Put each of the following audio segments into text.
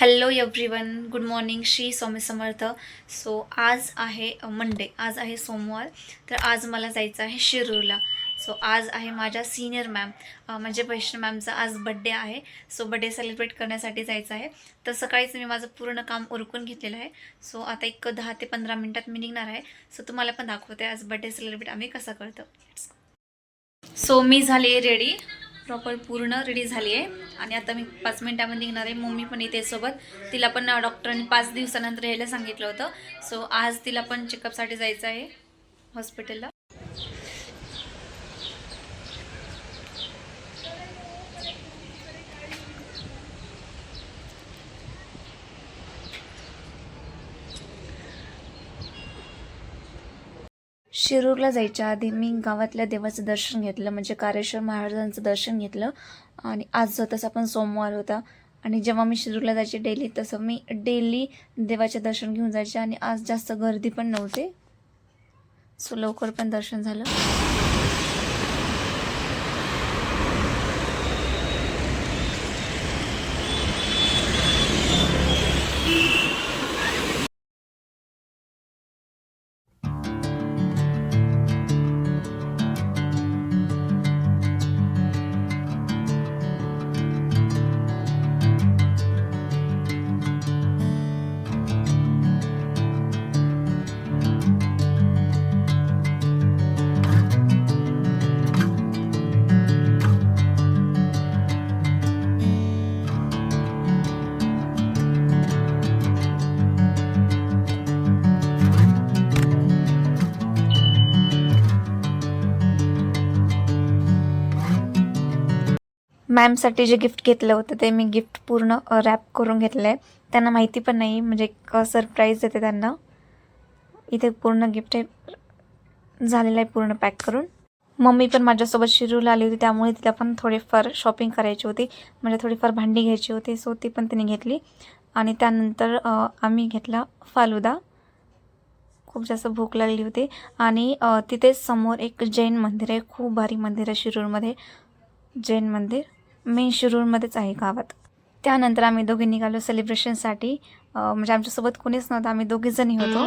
Hello everyone, good morning. Shri Swami Samarth. So आज आहे Monday, आज आहे सोमवार. तर आज मला जायचं आहे शिरूरला. सो आज आहे माझ्या सिनियर मॅम म्हणजे वैष्णव मॅमचा आज बड्डे आहे. सो बड्डे सेलिब्रेट करण्यासाठी जायचं आहे. तर सकाळीच मी माझं पूर्ण काम उरकून घेतलेलं आहे. सो आता एक 10 ते 15 मिनटात मी निघणार आहे. सो तुम्हाला पण दाखवते आज बड्डे सेलिब्रेट आम्ही कसं करतो. सो मी झाली रेडी, प्रॉपर पूर्ण रेडी झाली आहे आणि आता मी 5 मिनिटांमध्ये निघणार आहे. मम्मी पण येते सोबत. तिला पण डॉक्टरांनी 5 दिवसानंतर यायला सांगितलं होतं. सो आज तिला पण चेकअपसाठी जायचं आहे हॉस्पिटलला. शिरूरला जायच्या आधी मी गावातल्या देवाचं दर्शन घेतलं, म्हणजे कारेश्वर महाराजांचं दर्शन घेतलं. आणि आज तसं पण सोमवार होता आणि जेव्हा मी शिरूरला जायचे डेली, तसं मी डेली देवाचे दर्शन घेऊन जायचे. आणि आज जास्त गर्दी पण नव्हते, सो लवकर पण दर्शन झालं. मॅमसाठी जे गिफ्ट घेतलं होतं ते मी गिफ्ट पूर्ण रॅप करून घेतलं आहे. त्यांना माहिती पण नाही, म्हणजे एक सरप्राईज देते त्यांना. इथे पूर्ण गिफ्ट आहे झालेलं आहे पूर्ण पॅक करून. मम्मी पण माझ्यासोबत शिरूरला आली होती, त्यामुळे तिला पण थोडीफार शॉपिंग करायची होती, म्हणजे थोडीफार भांडी घ्यायची होती. सो ती पण तिने घेतली. आणि त्यानंतर आम्ही घेतला फालुदा. खूप जास्त भूक लागली होती. आणि तिथे समोर एक जैन मंदिर आहे, खूप भारी मंदिर आहे शिरूरमध्ये. जैन मंदिर मेन शिरूरमध्येच आहे गावात. त्यानंतर आम्ही दोघे निघालो सेलिब्रेशनसाठी. म्हणजे आमच्यासोबत कोणीच नव्हतं, आम्ही दोघीजणी होतो.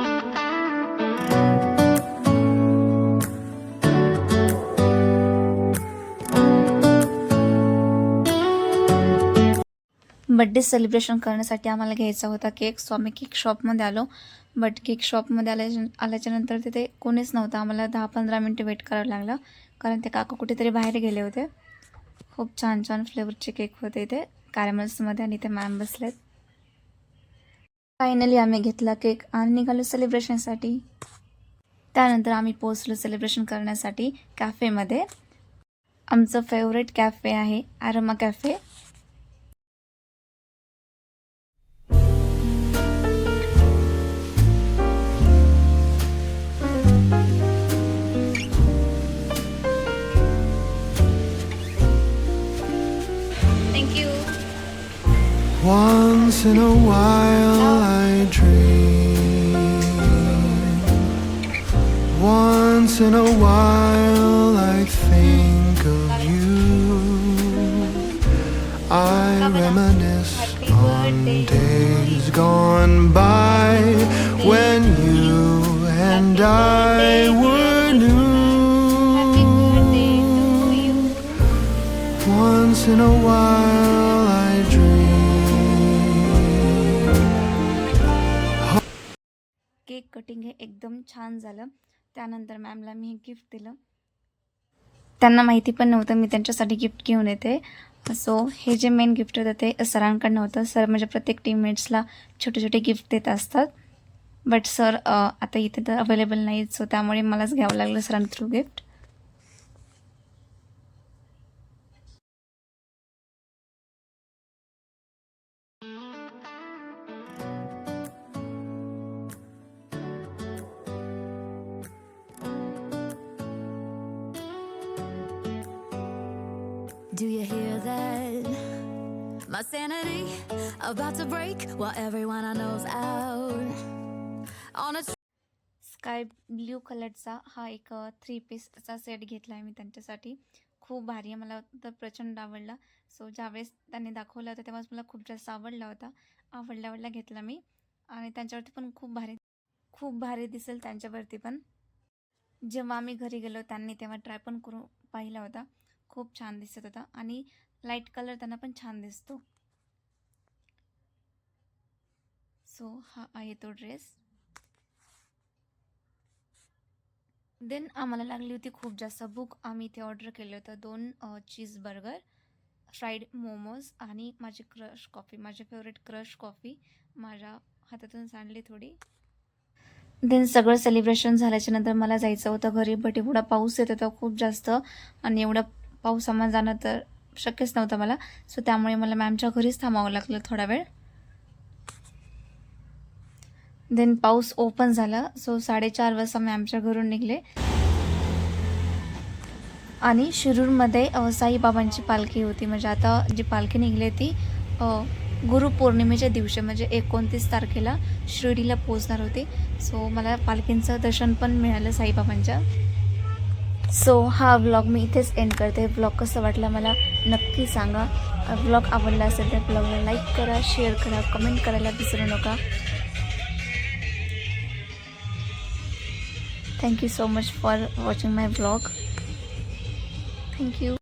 बड्डे सेलिब्रेशन करण्यासाठी आम्हाला घ्यायचा होता केक. सो आम्ही केक शॉपमध्ये आलो. बट केक शॉपमध्ये आल्याच्यानंतर तिथे कोणीच नव्हतं. आम्हाला 10-15 मिनटं वेट करावं लागलं, कारण ते काका कुठेतरी बाहेर गेले होते. खूप छान छान फ्लेवरचे केक होते इथे कॅरमल्समध्ये, आणि ते मॅम बसलेत. फायनली आम्ही घेतला केक आणि निघालो सेलिब्रेशनसाठी. त्यानंतर आम्ही पोहोचलो सेलिब्रेशन करण्यासाठी कॅफेमध्ये. आमचं फेवरेट कॅफे आहे aroma cafe. Thank you. Once in a while I dream. Once in a while I think of you. I reminisce on days gone by when you and I were new. Once in a while I dream. Cake cutting हे एकदम छान झालं. त्यानंतर मॅमला मी हे gift दिलं. त्यांना माहिती पण नव्हतं मी त्यांच्यासाठी गिफ्ट घेऊन येते. सो हे जे मेन गिफ्ट होतं ते सरांकडनं होतं. सर म्हणजे प्रत्येक टीममेट्सला छोटे छोटे गिफ्ट देत असतात. बट सर आता इथे तर अवेलेबल नाहीत, सो त्यामुळे मलाच घ्यावं लागलं सरांना through gift. Do you hear that? My sanity about to break while everyone I know's out on a sky blue कलरचा हा एक 3 पीसचा सेट घेतला आहे मी त्यांच्यासाठी. खूप भारी आहे. मला तर प्रचंड आवडला. सो ज्यावेळेस त्यांनी दाखवला होता तेव्हाच मला खूप जास्त आवडला होता. आवडल्या घेतला मी आणि त्यांच्यावरती पण खूप भारी दिसेल त्यांच्यावरती पण. जेव्हा आम्ही घरी गेलो त्यांनी तेव्हा ट्राय पण करून पाहिला होता. खूप छान दिसत होता आणि लाईट कलर त्यांना पण छान दिसतो. सो हा आहे तो ड्रेस. देन आम्हाला लागली होती खूप जास्त भूक. आम्ही इथे ऑर्डर केलं होतं 2 चीज बर्गर, फ्राईड मोमोज आणि माझी क्रश कॉफी, माझी फेवरेट क्रश कॉफी माझ्या हातातून सांडली थोडी. देन सगळं सेलिब्रेशन झाल्याच्यानंतर मला जायचं होतं घरी, बट एवढा पाऊस येत होता खूप जास्त आणि एवढ्या पावसामध्ये जाणं तर शक्यच नव्हतं मला. सो त्यामुळे मला मॅमच्या घरीच थांबावं लागलं थोडा वेळ. देन पाऊस ओपन झाला. सो 4:30 वाजता मॅमच्या घरून निघले आणि शिरूरमध्ये साईबाबांची पालखी होती. म्हणजे आता जी पालखी निघली ती गुरुपौर्णिमेच्या दिवशी म्हणजे 29 तारखेला शिर्डीला पोहोचणार होती. सो मला पालखींचं दर्शन पण मिळालं साईबाबांच्या. सो हा व्लॉग मी इथेच एंड करते. व्लॉग कसं वाटला मला नक्की सांगा. व्लॉग आवडला असेल तर ब्लॉगला लाईक करा, शेअर करा, कमेंट करायला विसरू नका. Thank you so much for watching my vlog. Thank you.